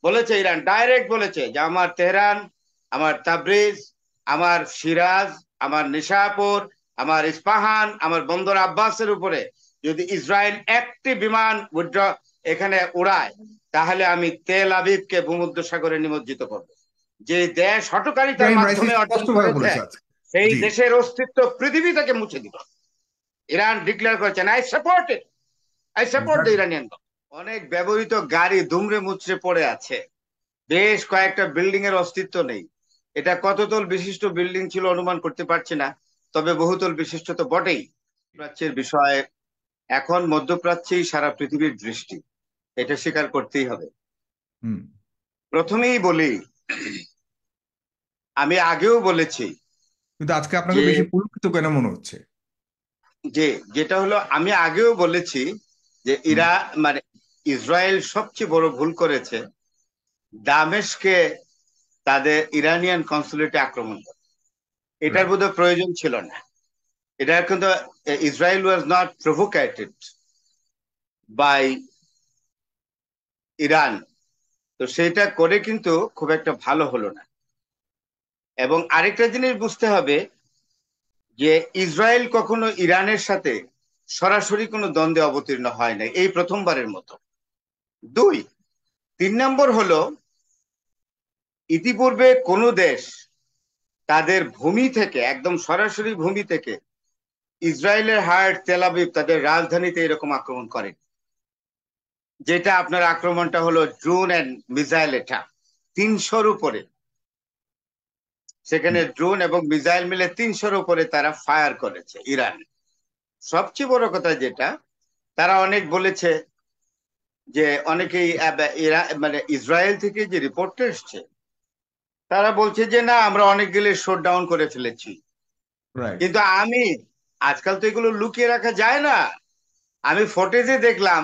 বলেছে, Iran direct বলেছে যে আমার তেহরান, আমার তাবরিজ, আমার সিরাজ, আমার নিশাপুর, আমার ইস্পাহান, আমার বন্দর আব্বাসের উপরে যদি ইসরায়েল একটি বিমান এখানে উড়ায়, তাহলে আমি তেল আবিবকে ভূমধ্যসাগরে নিমজ্জিত করব। যে দেশ হঠকারিতার ইব্রাহিম রাইসি মাধ্যমে অর্জন স্পষ্টভাবে করেছে, বলেছে আজকে। সেই জি। দেশের অস্তিত্ব পৃথিবী থেকে মুছে দিব। ইরান ডিক্লেয়ার করেছেন, I support it, I support the exactly. Iranian. অনেক ব্যবহৃত গাড়ি দুমড়ে মুচড়ে পড়ে আছে, বেশ কয়েকটা বিল্ডিং এর অস্তিত্ব নেই। এটা কততল বিশিষ্ট বিল্ডিং ছিল অনুমান করতে পারছি না, তবে বহুতল বিশিষ্ট তো বটেই। প্রাচ্যের বিষয়ে এখন মধ্যপ্রাচ্যেই সারা পৃথিবীর দৃষ্টি, এটা স্বীকার করতেই হবে। হুম। প্রথমেই বলি, আমি আগেও বলেছি কিন্তু আজকে আপনাকে যে বেশি পুলকিত কেন মনে হচ্ছে? যে যেটা হলো, আমি আগেও বলেছি যে হুম। মানে ইসরায়েল সবচেয়ে বড় ভুল করেছে দামেস্কে তাদের ইরানিয়ান কনসুলেটে আক্রমণ করে। এটার রাইট। বোধহয় প্রয়োজন ছিল না। এটা কিন্তু Israel was not provoked by Iran, তো সেটা করে কিন্তু খুব একটা ভালো হলো না। এবং আরেকটা জিনিস বুঝতে হবে যে ইসরায়েল কখনো ইরানের সাথে সরাসরি কোনো দ্বন্দ্বে অবতীর্ণ হয় না, এই প্রথমবারের মতো। দুই, 3 নম্বর হলো, ইতিপূর্বে কোনো দেশ তাদের ভূমি থেকে, একদম সরাসরি ভূমি থেকে ইসরায়েলের হার্ট তেল আবিব তাদের রাজধানীতে এরকম আক্রমণ করে। যেটা আপনার আক্রমণটা হলো ড্রোন এন্ড মিসাইল অ্যাটাক, 300-র উপরে, সেখানে হুম। ড্রোন এবং মিসাইল মিলে 300-র উপরে তারা ফায়ার করেছে ইরান। সবচেয়ে বড় কথা যেটা, তারা অনেক বলেছে যে অনেকেই মানে ইসরায়েল থেকে যে রিপোর্ট এসছে, তারা বলছে যে না, আমরা অনেকগুলো শট ডাউন করে ফেলেছি। রাইট। কিন্তু আমি, আজকাল তো এগুলো লুকিয়ে রাখা যায় না, আমি ফুটেজে দেখলাম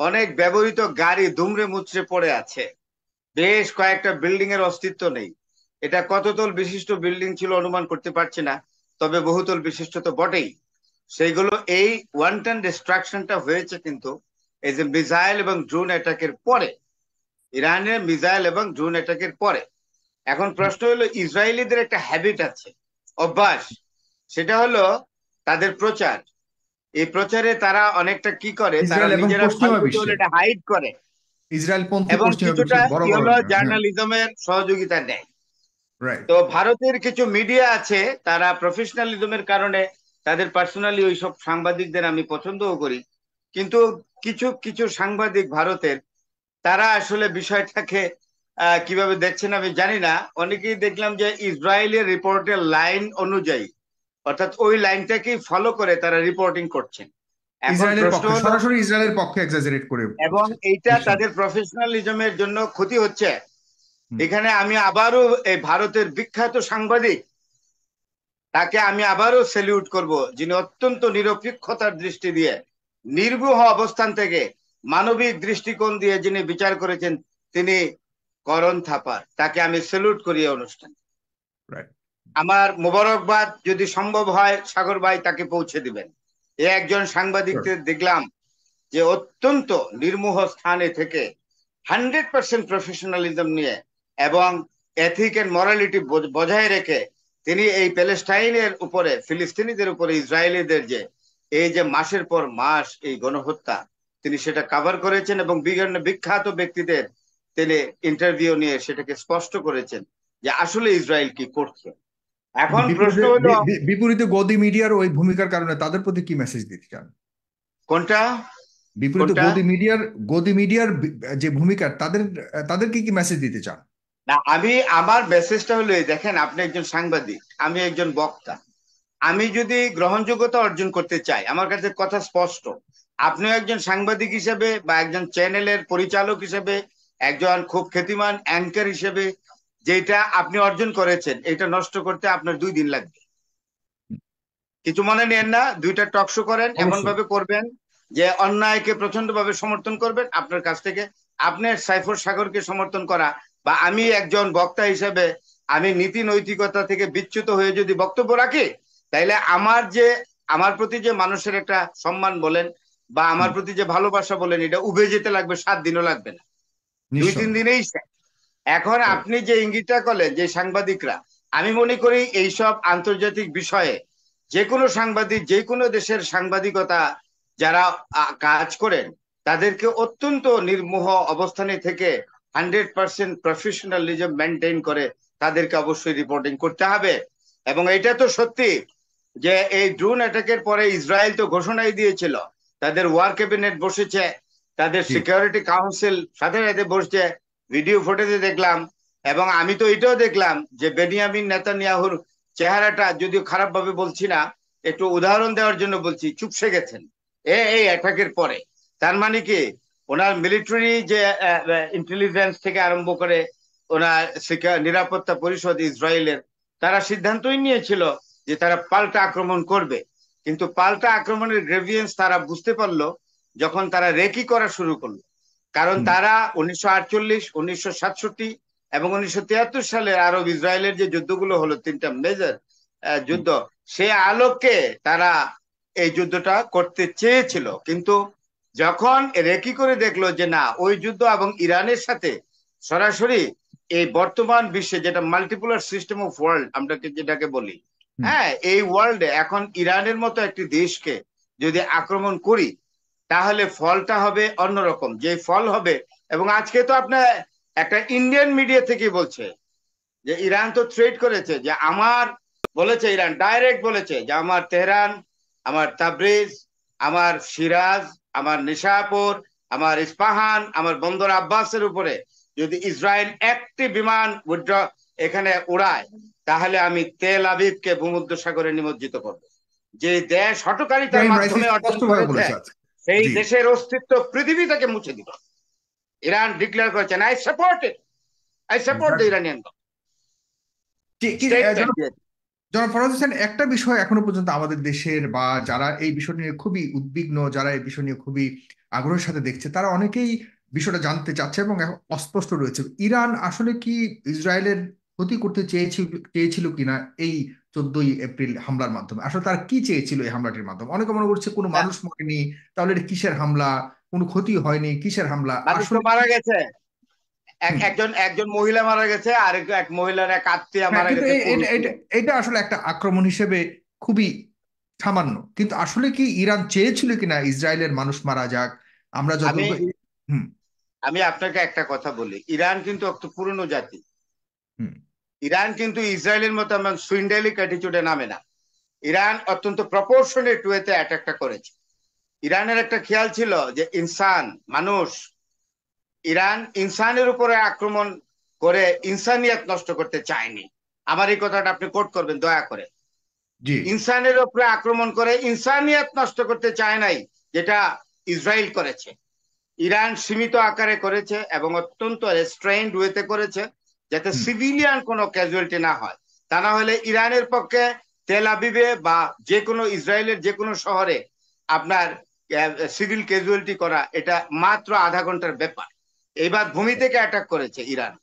অনেক ব্যবহৃত গাড়ি দুমড়ে মুচড়ে পড়ে আছে, বেশ কয়েকটা বিল্ডিং এর অস্তিত্ব নেই। এটা কততল বিশিষ্ট বিল্ডিং ছিল অনুমান করতে পারছি না, তবে বহুতল বিশিষ্ট তো বটেই। সেইগুলো এই ওয়ান টাইম ডিস্ট্রাকশনটা হয়েছে কিন্তু এই যে মিসাইল এবং ড্রোন অ্যাটাকের পরে, ইরানের মিসাইল এবং ড্রোন অ্যাটাকের পরে। এখন প্রশ্ন হলো, ইসরায়েলিদের একটা হ্যাবিট আছে, অভ্যাস, সেটা হলো তাদের প্রচার। এই প্রচারে তারা অনেকটা কি করে, তারা ইসরায়েল এবং নিজেরা ভয় পশ্চিমা পেতে হলে বিশ্বে, এটা হাইড করে ইসরায়েল পন্থী এবং পশ্চিমা কিছুটা বিশ্বের বড় কি হলো গভর্নর। হ্যাঁ। জার্নালিজমের সহযোগিতা নেয়। রাইট। তো ভারতের কিছু মিডিয়া আছে, তারা প্রফেশনালিজমের কারণে, তাদের পার্সোনালি ওইসব সাংবাদিকদের আমি পছন্দও করি, কিন্তু কিছু কিছু সাংবাদিক ভারতের, তারা আসলে বিষয়টাকে কিভাবে দেখছেন আমি জানি না। অনেকেই দেখলাম যে ইসরায়েলের রিপোর্টের লাইন অনুযায়ী, অর্থাৎ ওই লাইনটাকেই ফলো করে তারা রিপোর্টিং করছেন। এখন ইসরায়েলের প্রশ্ন পক্ষে, হলো, সরাসরি ইসরায়েলের পক্ষে এক্সাজারেট করে এবং বলছে। এইটা নিঃসন্দেহে। তাদের প্রফেশনালিজমের জন্য ক্ষতি হচ্ছে। হুম। এখানে আমি আবারও এই ভারতের বিখ্যাত সাংবাদিক, তাকে আমি আবারও স্যালিউট করব, যিনি অত্যন্ত নিরপেক্ষতার দৃষ্টি দিয়ে, নির্ভুল অবস্থান থেকে, মানবিক দৃষ্টিকোণ দিয়ে যিনি বিচার করেছেন, তিনি করণ থাপার, তাকে আমি স্যালুট করি এই অনুষ্ঠান। রাইট। আমার মোবারকবাদ যদি সম্ভব হয় সাগর ভাই তাকে পৌঁছে দিবেন। এ একজন সাংবাদিকদের দেখলাম যে অত্যন্ত নির্মোহ স্থানে থেকে 100% প্রফেশনালিজম নিয়ে এবং এথিক এন্ড মরালিটি বজায় রেখে তিনি এই প্যালেস্টাইনের উপরে, ফিলিস্তিনিদের উপরে ইসরায়েলিদের যে এই যে মাসের পর মাস এই গণহত্যা, তিনি সেটা কভার করেছেন এবং বিভিন্ন বিখ্যাত ব্যক্তিদের তিনি ইন্টারভিউ নিয়ে সেটাকে স্পষ্ট করেছেন যে আসলে ইসরায়েল কি করছে। কিন্তু এখন প্রশ্ন বিপরীতে হলো, বিপরীতে গদি মিডিয়ার ওই ভূমিকার কারণে তাদের প্রতি কি মেসেজ দিতে চান? কোনটা বিপরীতে কোনটা গদি মিডিয়ার যে ভূমিকা, তাদের তাদেরকে কি মেসেজ দিতে চান? না, আমি আমার মেসেজটা হলো এই, দেখেন আপনি একজন সাংবাদিক, আমি একজন বক্তা। আমি যদি গ্রহণযোগ্যতা অর্জন করতে চাই, আমার কাছে কথা স্পষ্ট, আপনিও একজন সাংবাদিক হিসেবে বা একজন চ্যানেলের পরিচালক হিসেবে, একজন খুব খ্যাতিমান অ্যাঙ্কার হিসেবে, যেটা আপনি অর্জন করেছেন এটা নষ্ট করতে আপনার 2 দিন লাগবে। কিছু মনে নেন না, 2টা টক শো করেন, এমন অবশ্যই। ভাবে করবেন যে অন্যায়কে প্রচন্ড ভাবে সমর্থন করবেন। আপনার কাছ থেকে আপনার সাইফুর সাগরকে সমর্থন করা, বা আমি একজন বক্তা হিসেবে আমি নীতি নৈতিকতা থেকে বিচ্যুত হয়ে যদি বক্তব্য রাখি, তাইলে আমার প্রতি যে মানুষের একটা সম্মান বলেন বা আমার হুম। প্রতি যে ভালোবাসা বলেন, এটা উবে যেতে লাগবে, 7 দিনও লাগবে না। দুই নিশ্চয়। তিন দিনেই শেষ। এখন আপনি যে ইঙ্গিতটা করলেন যে সাংবাদিকরা, আমি মনে করি এইসব আন্তর্জাতিক বিষয়ে যে কোনো সাংবাদিক, যে কোনো দেশের সাংবাদিকতা যারা কাজ করেন, তাদেরকে অত্যন্ত নির্মোহ অবস্থানে থেকে 100% প্রফেশনালিজম মেনটেন করে তাদেরকে অবশ্যই রিপোর্টিং করতে হবে। এবং এটা তো সত্যি যে এই ড্রোন অ্যাটাকের পরে ইসরায়েল তো ঘোষণাই দিয়েছিল, তাদের ওয়ার ক্যাবিনেট বসেছে, তাদের জি। সিকিউরিটি কাউন্সিল সাথে সাথে বসছে, ভিডিও ফুটেজে দেখলাম। এবং আমি তো এটাও দেখলাম যে বেনিয়ামিন নেতানিয়াহুর চেহারাটা, যদিও খারাপ ভাবে বলছি না, একটু উদাহরণ দেওয়ার জন্য বলছি, চুপসে গেছেন এই অ্যাটাকের পরে। তার মানে কি, ওনার মিলিটারি যে ইন্টেলিজেন্স থেকে আরম্ভ করে ওনার নিরাপত্তা পরিষদ ইসরায়েলের, তারা সিদ্ধান্তই নিয়েছিল যে তারা পাল্টা আক্রমণ করবে। কিন্তু পাল্টা আক্রমণের গ্রেভিয়েন্স তারা বুঝতে পারলো যখন তারা রেকি করা শুরু করলো। কারণ হুম। তারা 1948, 1967 এবং 1973 সালের আরব ইসরায়েলের যে যুদ্ধগুলো হলো, তিনটা মেজর হুম। যুদ্ধ, সে আলোকে তারা এই যুদ্ধটা করতে চেয়েছিল। কিন্তু যখন রেকি করে দেখলো যে না, ওই যুদ্ধ এবং ইরানের সাথে সরাসরি এই বর্তমান বিশ্বে যেটা মাল্টিপোলার সিস্টেম অফ ওয়ার্ল্ড আমরা যেটাকে বলি, হুম। হ্যাঁ, এই ওয়ার্ল্ডে এখন ইরানের মতো একটি দেশকে যদি আক্রমণ করি, তাহলে ফলটা হবে অন্যরকম, যে ফল হবে। এবং আজকে তো আপনার একটা ইন্ডিয়ান মিডিয়া থেকে বলছে যে ইরান তো থ্রেট করেছে যে আমার, বলেছে ইরান ডাইরেক্ট বলেছে যে আমার তেহরান, আমার তাবরিজ, আমার সিরাজ, আমার নিশাপুর, আমার ইস্পাহান, আমার বন্দর আব্বাসের উপরে যদি ইসরায়েল একটি বিমান এখানে উড়ায়, তাহলে আমি তেল আবিবকে ভূমধ্যসাগরে নিমজ্জিত করব। যে দেশ হটকারিতার ইব্রাহিম রাইসি মাধ্যমে অর্জন স্পষ্টভাবে করেছে, বলেছে আজকে। সেই জি। দেশের অস্তিত্ব পৃথিবী থেকে মুছে দিব। ইরান ডিক্লেয়ার করেছেন, I support it, I support the Exactly. Iranian জনাব স্টেটমেন্ট দিয়েছে। জনাব ফরাজ হোসেন, একটা বিষয় এখনো পর্যন্ত আমাদের দেশের বা যারা এই বিষয় নিয়ে খুবই উদ্বিগ্ন, যারা এই বিষয় নিয়ে খুবই আগ্রহের সাথে দেখছে, তারা অনেকেই বিষয়টা জানতে চাচ্ছে এবং এখন অস্পষ্ট রয়েছে। ইরান আসলে কি ইসরায়েলের ক্ষতি করতে চেয়েছিল কিনা এই 14ই এপ্রিল হামলার মাধ্যমে? আসলে তারা কি চেয়েছিল এই হামলাটির মাধ্যমে? অনেকে মনে করছে কোনো মানুষ মরেনি, তাহলে এটা কিসের হামলা? কোনো ক্ষতি হয়নি, কিসের হামলা মানুষ তো আসলে? মারা গেছে, হুম। একজন একজন মহিলা মারা গেছে, আর এক মহিলার এক আত্মীয় হ্যাঁ, মারা কিন্তু গেছে, এটা পুরুষ এটা লোক। এটা আসলে একটা আক্রমণ হিসেবে খুবই সামান্য, কিন্তু আসলে কি ইরান চেয়েছিল কিনা ইসরায়েলের মানুষ মারা যাক? আমরা আমি যতটুকু। হুম। আমি আপনাকে একটা কথা বলি, ইরান কিন্তু একটা পুরনো জাতি। হুম। ইরান কিন্তু ইসরায়েলের মতো এমন সুইন্ডেলিক অ্যাটিটিউডে নামে না। ইরান অত্যন্ত প্রপোর্শনেট ওয়েতে অ্যাটাকটা করেছে। ইরানের একটা খেয়াল ছিল যে ইনসান, মানুষ, ইরান ইনসানের উপরে আক্রমণ করে ইনসানিয়াত নষ্ট করতে চায়নি। আমার এই কথাটা আপনি কোট করবেন দয়া করে। জি। ইনসানের উপরে আক্রমণ করে ইনসানিয়াত নষ্ট করতে চায় নাই, যেটা ইসরায়েল করেছে। ইরান সীমিত আকারে করেছে এবং অত্যন্ত রেস্ট্রেইনড ওয়েতে করেছে, যাতে হুম। সিভিলিয়ান কোনো ক্যাজুয়ালিটি না হয়। তা না হলে ইরানের পক্ষে তেল আবিবে বা যে কোনো ইসরায়েলের যে কোনো শহরে আপনার সিভিল ক্যাজুয়ালিটি করা এটা মাত্র আধা ঘন্টার ব্যাপার। এইবার ভূমি থেকে অ্যাটাক করেছে ইরান,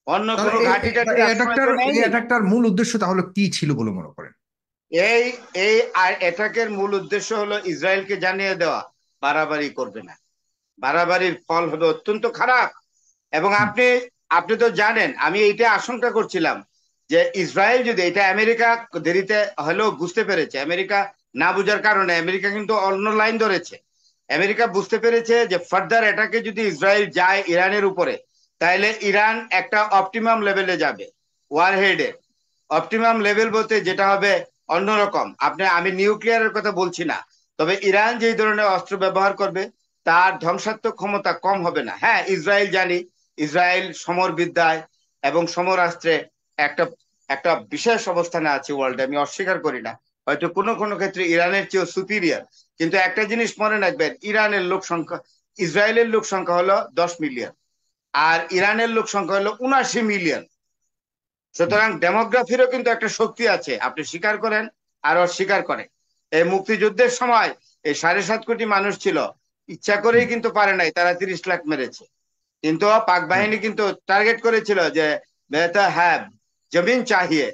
অন্য তাহলে কোনো ঘাঁটি টাটির আশ্রয় তো এই নেয়নি। অ্যাটাকটার মূল উদ্দেশ্য তাহলে কি ছিল বলে মনে করেন? এই এই অ্যাটাকের মূল উদ্দেশ্য হলো ইসরায়েলকে জানিয়ে দেওয়া বাড়াবাড়ি করবে না, বাড়াবাড়ির ফল হবে অত্যন্ত খারাপ। এবং হুম। আপনি আপনি তো জানেন, আমি এইটা আশঙ্কা করছিলাম যে ইসরায়েল যদি এটা, আমেরিকা দেরিতে হলেও বুঝতে পেরেছে, আমেরিকা না বুঝার কারণে আমেরিকা কিন্তু অন্য লাইন ধরেছে। আমেরিকা বুঝতে পেরেছে যে ফার্দার অ্যাটাকে যদি ইসরায়েল যায় ইরানের উপরে, তাহলে ইরান একটা অপটিমাম লেভেলে যাবে, ওয়ারহেডে। অপটিমাম লেভেল বলতে যেটা হবে অন্যরকম। আমি নিউক্লিয়ারের কথা বলছি না, তবে ইরান যেই ধরনের অস্ত্র ব্যবহার করবে তার ধ্বংসাত্মক ক্ষমতা কম হবে না। হ্যাঁ, ইসরায়েল জানি, ইসরায়েল সমর বিদ্যায় এবং সমরাস্ত্রে একটা একটা বিশেষ অবস্থানে আছে ওয়ার্ল্ডে, আমি অস্বীকার করি না। হয়তো কোনো কোনো ক্ষেত্রে ইরানের চেয়েও সুপিরিয়র। কিন্তু একটা জিনিস মনে রাখবেন, ইরানের লোক সংখ্যা, ইসরায়েলের লোক সংখ্যা হলো 10 মিলিয়ন, আর ইরানের লোক সংখ্যা হলো 79 মিলিয়ন। হুম। সুতরাং ডেমোগ্রাফিরও কিন্তু একটা শক্তি আছে, আপনি স্বীকার করেন আর অস্বীকার করেন। এই মুক্তিযুদ্ধের সময় এই 7.5 কোটি মানুষ ছিল, ইচ্ছা হুম। করেই কিন্তু পারে নাই, তারা 30 লাখ মেরেছে। কিন্তু পাক বাহিনী কিন্তু টার্গেট করেছিল যে বেহতা হ্যাঁ, জমিন চাহিয়ে,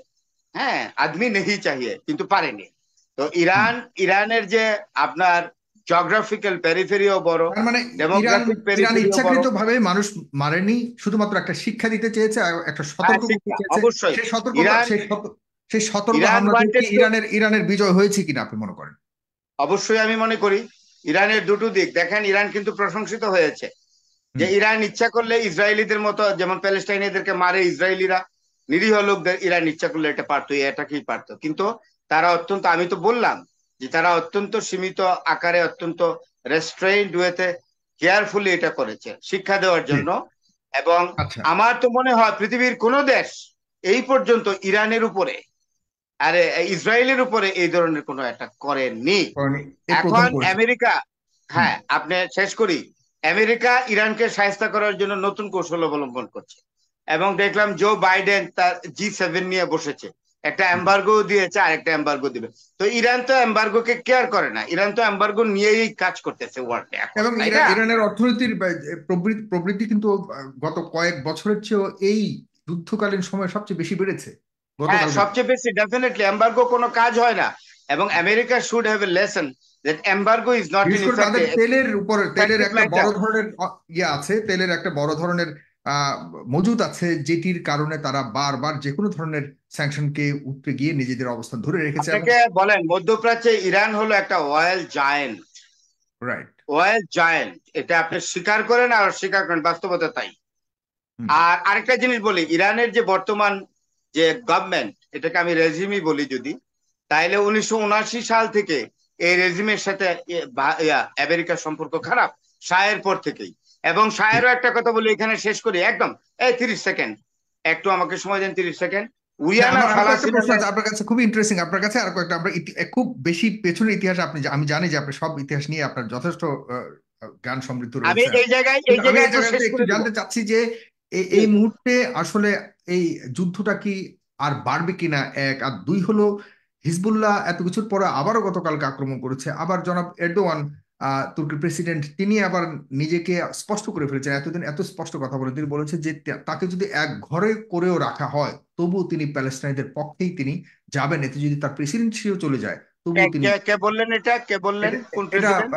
হ্যাঁ, আদমি নেই চাহিয়ে, কিন্তু পারেনি। তো হুম। ইরানের যে আপনার জিওগ্রাফিক্যাল পেরিফেরিও বড়, তার মানে ইরান ডেমোগ্রাফিক ইরান পেরিফেরিও বড়। ইচ্ছাকৃত ভাবে মানুষ মারেনি, শুধুমাত্র একটা শিক্ষা দিতে চেয়েছে আর একটা হ্যাঁ, সতর্ক করতে শিক্ষা চেয়েছে। অবশ্যই। সেই সতর্কতা ইরান সেই সতর্ক ইরান হামলা দিয়ে কি ওয়ান্টেড টু, ইরানের বিজয় হয়েছে কিনা আপনি মনে করেন? অবশ্যই আমি মনে করি ইরানের দুটো দিক দেখেন। ইরান কিন্তু প্রশংসিত হয়েছে যে হুম। ইরান ইচ্ছা করলে ইসরায়েলিদের মতো, যেমন প্যালেস্টাইনিদেরকে মারে ইসরায়েলিরা, নিরীহ লোকদের ইরান ইচ্ছা করলে এটা পারতো, এটাকেই পারতো। কিন্তু তারা অত্যন্ত, আমি তো বললাম যে তারা অত্যন্ত সীমিত আকারে, অত্যন্ত রেস্ট্রেইনড ওয়েতে, কেয়ারফুলি এটা করেছে শিক্ষা দেওয়ার জি। জন্য। এবং আচ্ছা। আমার তো মনে হয় পৃথিবীর কোন দেশ এই পর্যন্ত ইরানের উপরে, আরে ইসরায়েলের উপরে এই ধরনের কোনো অ্যাটাক করেননি। কারণ এই প্রথম এখন করেছে। আমেরিকা, হুম। হ্যাঁ আপনি শেষ করি, আমেরিকা ইরানকে সাহায্য করার জন্য নতুন কৌশল অবলম্বন করছে। এবং দেখলাম জো বাইডেন তার G7 নিয়ে বসেছে, একটা হুম। এম্বার্গো দিয়েছে আর একটা এম্বার্গো দিবে। তো ইরান তো এম্বার্গোকে কেয়ার করে না, ইরান তো এম্বার্গো নিয়েই কাজ করতেছে ওয়ার্ল্ডে এখন, এবং তাই না? ইরানের অর্থনীতির প্রবৃদ্ধি কিন্তু গত কয়েক বছরের চেয়েও এই যুদ্ধকালীন সময়ে সবচেয়ে বেশি বেড়েছে হ্যাঁ, গতকালকে। সবচেয়ে বেশি ডেফিনেটলি এম্বার্গো কোনো কাজ হয় না। এবং America should have a lesson that embargo is not বিশেষ ইন করে ইফেক্ট তাদের তেলের উপরে, তেলের ইফেক্টিভ একটা বড় ম্যাটার। ধরনের ইয়ে আছে, তেলের একটা বড় ধরনের আহ মজুদ আছে, যেটির কারণে তারা বারবার যে কোনো ধরনের স্যাংশনকে উঠতে গিয়ে নিজেদের অবস্থান ধরে রেখেছে এবং আপনাকে বলেন, মধ্যপ্রাচ্যে ইরান হলো একটা oil giant, right. Oil giant. এটা আপনি স্বীকার করেন আর অস্বীকার করেন, বাস্তবতা তাই। আর আরেকটা জিনিস বলি, ইরানের যে বর্তমান যে গভর্নমেন্ট, এটাকে আমি রেজিমই বলি যদি, তাইলে 1979 সাল থেকে এই রেজিমের সাথে আমেরিকার সম্পর্ক খারাপ, শাহের পর থেকেই। এবং শাহেরও একটা কথা বলি এখানে শেষ করি একদম, এই 30 সেকেন্ড, একটু আমাকে সময় দেন 30 সেকেন্ড। হ্যাঁ, উইয়ানা আমার আর কয়েকটা ফালাসি প্রশ্ন নামে, আছে আপনার কাছে, খুবই ইন্টারেস্টিং আপনার কাছে আর কয়েকটা। আমরা খুব বেশি পেছনের ইতিহাস আমি জানি যে আপনি সব ইতিহাস নিয়ে আপনার যথেষ্ট জ্ঞান সমৃদ্ধ আমি রয়েছে। এই জায়গায় এই কিন্তু আমি জায়গায় এই একটু শেষ জায়গাতে একটু করে দেবো। জানতে চাচ্ছি যে এই মুহূর্তে আসলে এই যুদ্ধটা কি আর বাড়বে কিনা, এক, আর দুই হলো হিজবুল্লাহ এত কিছুর পরে আবারও গতকালকে আক্রমণ করেছে। আবার জনাব এরদোয়ান, তুর্কির প্রেসিডেন্ট, তিনি আবার নিজেকে স্পষ্ট করে ফেলেছেন। এতদিন এত স্পষ্ট কথা বলে তিনি বলেছেন যে তাকে যদি এক ঘরে করেও রাখা হয় তবুও তিনি প্যালেস্টাইনদের পক্ষেই তিনি যাবেন, এতে যদি তার প্রেসিডেন্সিও চলে যায় কে তবুও তিনি। কে কে বললেন এটা? কে বললেন? এটা কোন এটা প্রেসিডেন্ট?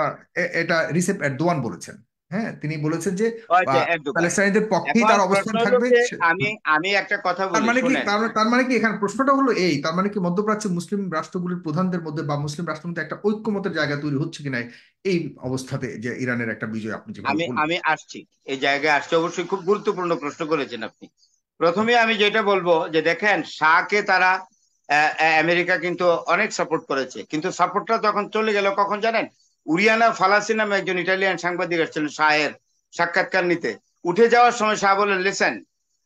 এটা রিসেপ এরদোয়ান বলেছেন। হ্যাঁ, তিনি বলেছেন যে আচ্ছা, এরদোগান। প্যালেস্টাইনদের পক্ষেই এখন তার প্রশ্ন অবস্থান হলো থাকবে। যে আমি আমি একটা কথা তার বলি, মানে কি শুনেন। তার মানে কি এখানে প্রশ্নটা হলো এই, তার মানে কি মধ্যপ্রাচ্যে মুসলিম রাষ্ট্রগুলির প্রধানদের মধ্যে বা মুসলিম রাষ্ট্রের মধ্যে একটা ঐক্যমতের জায়গা তৈরি হচ্ছে কিনা এই অবস্থাতে, যে ইরানের একটা বিজয় আপনি যেভাবে আমি বললেন? আমি আসছি, এই জায়গায় আসছি, অবশ্যই খুব গুরুত্বপূর্ণ প্রশ্ন করেছেন আপনি। প্রথমে আমি যেটা বলবো যে দেখেন, শাহকে তারা আমেরিকা কিন্তু অনেক সাপোর্ট করেছে, কিন্তু সাপোর্টটা তখন চলে গেল কখন জানেন? উরিয়ানা ফালাসি নামে একজন ইটালিয়ান সাংবাদিক আসছিলেন শাহের সাক্ষাৎকার নিতে। উঠে যাওয়ার সময় শাহ বলেন, listen,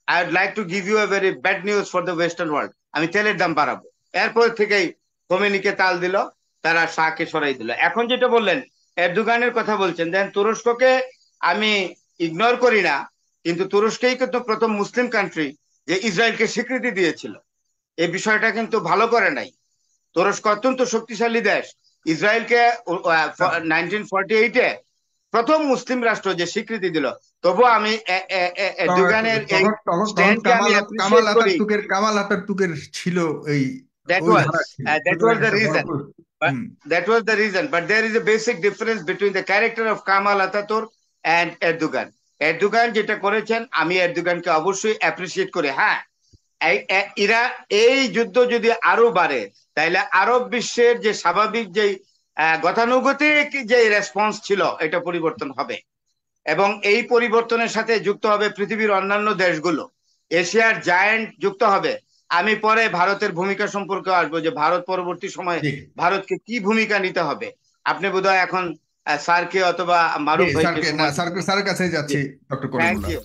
I would like to give you a very bad news for the western world, আমি তেলের দাম বাড়াবো। এরপর থেকেই খোমেনিকে তাল দিল, তারা শাহকে সরাই দিল। এখন যেটা বললেন এরদোগানের কথা বলছেন, দেন তুরস্ককে আমি ইগনোর করি না, কিন্তু তুরস্কই কিন্তু প্রথম মুসলিম কান্ট্রি যে ইসরায়েলকে স্বীকৃতি দিয়েছিল। এই বিষয়টা কিন্তু ভালো করে নাই। তুরস্ক অত্যন্ত শক্তিশালী দেশ, ইসরায়েলকে 1948-এ প্রথম মুসলিম রাষ্ট্র যে স্বীকৃতি দিল। তবু আমি এরদোগানের এই তখন স্ট্যান্ডকে আমি অ্যাপ্রিসিয়েট করি। কামাল আতাতুর্কের ছিল এই দ্যাট ওই ওয়াজ ধারা ছিল, দ্যাট সুতরাং ওয়াজ দ্য একটা বড় reason, hmm. that was the reason. But there is a basic difference between the character of Kamal Ataturk and Erdogan. Erdogan যেটা করেছেন, আমি এরদোগানকে অবশ্যই অ্যাপ্রিসিয়েট করি। হ্যাঁ, এরা এই যুদ্ধ যদি আরো বাড়ে, তাইলে আরব বিশ্বের যে স্বাভাবিক যে গতানুগতিক যে রেসপন্স ছিল, এটা পরিবর্তন হবে। এবং এই পরিবর্তনের সাথে যুক্ত হবে পৃথিবীর অন্যান্য দেশগুলো, এশিয়ার জায়ান্ট যুক্ত হবে। আমি পরে ভারতের ভূমিকা সম্পর্কে আসবো, যে ভারত পরবর্তী সময়ে জি। ভারতকে কি ভূমিকা নিতে হবে। আপনি বোধহয় এখন স্যারকে অথবা জি, মারুফ ভাইকে স্যারকে না, সময় দিবেন। স্যারের কাছে যাচ্ছি, ডক্টর থ্যাংক কলিমুল্লাহ। ইউ।